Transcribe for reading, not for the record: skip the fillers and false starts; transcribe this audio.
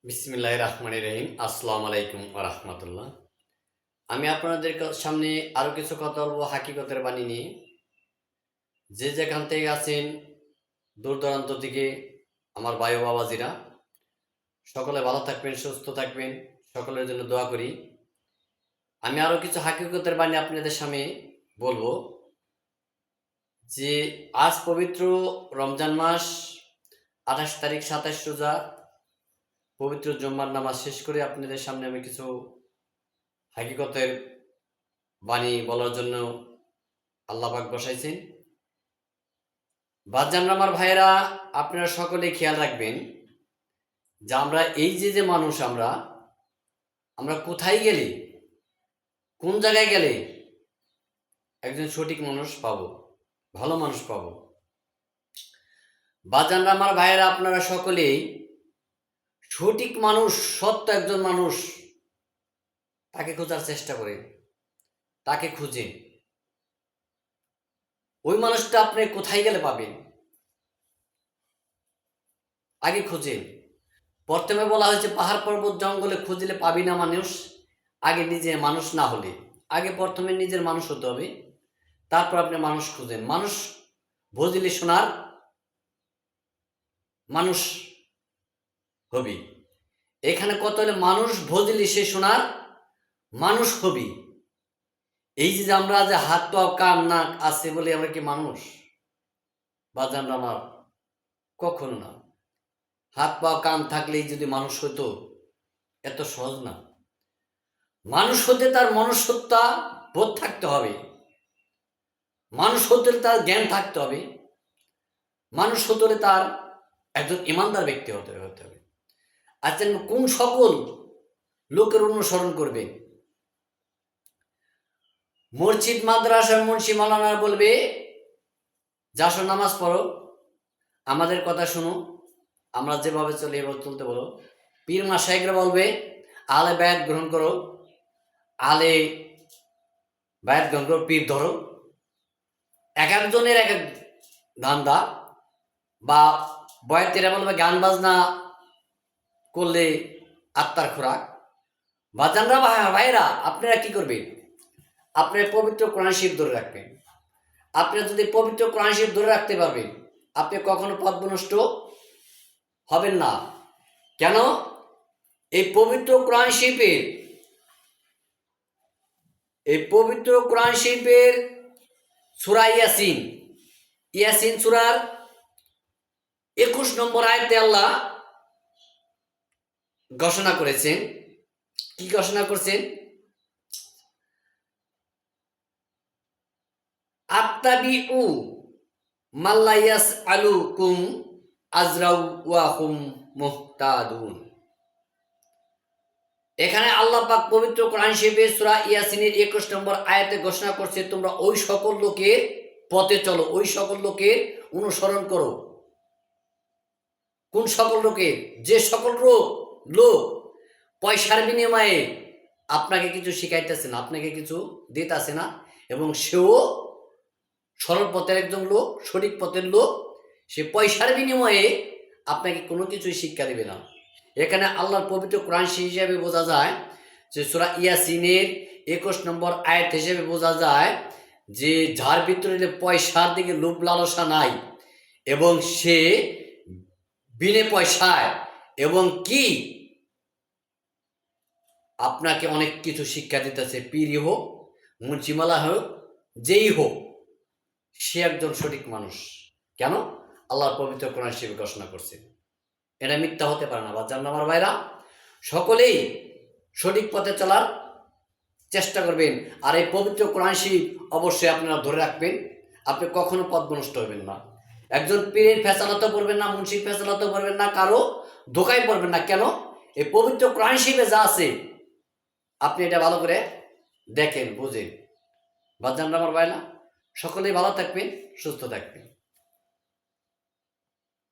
বিসমিল্লাহির রহমানির রহিম। আসসালামু আলাইকুম ওয়া রাহমাতুল্লাহ। আমি আপনাদের সামনে আরো কিছু কথা বলবো হাকিকতের বাণী নিয়ে। যে যেখান থেকে আছেন দূর দূরান্ত থেকে আমার ভাই ও বাবাজিরা, সকলে ভালো থাকবেন, সুস্থ থাকবেন, সকলের জন্য দোয়া করি। আমি আরো কিছু হাকিকতের বাণী আপনাদের সামনে বলবো যে আজ পবিত্র রমজান মাস, 28 তারিখ 27 রোজা, পবিত্র জুম্মার নামাজ শেষ করে আপনাদের সামনে আমি কিছু হাকিকতের বাণী বলার জন্য আল্লাহ পাক বসাইছেন। বাজান আমার ভাইয়েরা, আপনারা সকলে খেয়াল রাখবেন যে আমরা এই যে মানুষ, আমরা কোথায় গেলে, কোন জায়গায় গেলে একজন সঠিক মানুষ পাবো, ভালো মানুষ পাবো। বাজান আমার ভাইয়েরা, আপনারা সকলেই সঠিক মানুষ, সত্য একজন মানুষ, তাকে খোঁজার চেষ্টা করেন, তাকে খুঁজেন। ওই মানুষটা আপনি কোথায় গেলে পাবেন, আগে খুঁজেন। প্রথমে বলা হয়েছে পাহাড় পর্বত জঙ্গলে খুঁজলে পাবি না মানুষ, আগে নিজে মানুষ না হলে। আগে প্রথমে নিজের মানুষ হতে হবে, তারপর আপনি মানুষ খুঁজেন। মানুষ বুঝলে শোনার মানুষ হবি। এখানে কত হলে মানুষ বুঝলি সে শোনার মানুষ হবি। এই যে আমরা যে হাত পা কান নাক আছে বলে আমরা কি মানুষ? বাজান আমার, কখনো না। হাত পা কান থাকলেই যদি মানুষ হতো, এত সহজ না। মানুষ হতে তার মনুষ্যত্বা বোধ থাকতে হবে, মানুষ হতে তার জ্ঞান থাকতে হবে, মানুষ হতে তার একজন ইমানদার ব্যক্তি হতে হবে। আচ্ছা, কোন সকল লোকের অনুসরণ করবে? মসজিদ মাদ্রাসার মুন্সি মাওলানা বলবে যাসো নামাজ পড়ো, আমাদের কথা শুনো, আমরা যেভাবে চলি এভাবে চলতে বলো। পীর মাশায়েখরা বলবে আলে বায়াত গ্রহণ করো, আলে বায়াত গ্রহণ করো, পীর ধরো। এক একজনের এক এক ধান্দা। বা বয়াতিরা বলবে গান বাজনা করলে আত্মার খোরাক। বাজানরা ভাইরা, আপনারা কি করবেন? আপনার পবিত্র কোরআন শরীফ ধরে রাখবেন। আপনারা যদি পবিত্র কোরআন শরীফ ধরে রাখতে পারবেন, আপনি কখনো পথভ্রষ্ট হবেন না। কেন? এই পবিত্র কোরআন শরীফের সূরা ইয়াসিন সূরার 21 নম্বর আয়াতে আল্লাহ ঘোষণা করেছেন। কি ঘোষণা করছেন? আত্তাবিউ মাল্লা ইয়াসআলুকুম আজরাউ ওয়া হুম মুহতাদুন। এখানে আল্লাহ পাক পবিত্র কোরআন শরীফের সূরা ইয়াসিনের 21 নম্বর আয়াতে ঘোষণা করছে, তোমরা ওই সকল লোকের পথে চলো, ওই সকল লোকের অনুসরণ করো। কোন সকল লোকের? যে সকল লোক পয়সার বিনিময়ে আপনাকে কিছু শিখাইতেছে না, আপনাকে কিছু দিতেছে না, এবং সেও সরল পথের একজন লোক, সঠিক পথের লোক, সে পয়সার বিনিময়ে আপনাকে কোনো কিছুই শিক্ষা দিবে না। এখানে আল্লাহর পবিত্র কোরআন হিসেবে বোঝা যায় যে সূরা ইয়াসিনের 21 নম্বর আয়াত হিসেবে বোঝা যায় যে যার ভিতরে পয়সার দিকে লোভ লালসা নাই, এবং সে বিনে পয়সায় এবং কি আপনাকে অনেক কিছু শিক্ষা দিতেছে, পীরই হোক, মুন্সিমালা হোক, যেই হোক, সে একজন সঠিক মানুষ। কেন? আল্লাহর পবিত্র কোরআন শরীফে ঘোষণা করছে। এটা মিথ্যা হতে পারে না। বাজান আমার ভাইরা, সকলেই সঠিক পথে চলার চেষ্টা করবেন। আর এই পবিত্র কোরআন শরীফ অবশ্যই আপনারা ধরে রাখবেন। আপনি কখনো পথভ্রষ্ট হবেন না। একজন পীরের ফেসালাতে পড়বেন না, মুন্সির ফেসালাতে পড়বেন না, কারো ধোকায় পড়বেন না। কেন? এই পবিত্র কোরআন শরীফে যা আছে আপনি এটা ভালো করে দেখেন, বুঝেন। বাজান আমার ভাইরা, সকলেই ভালো থাকবেন, সুস্থ থাকবেন।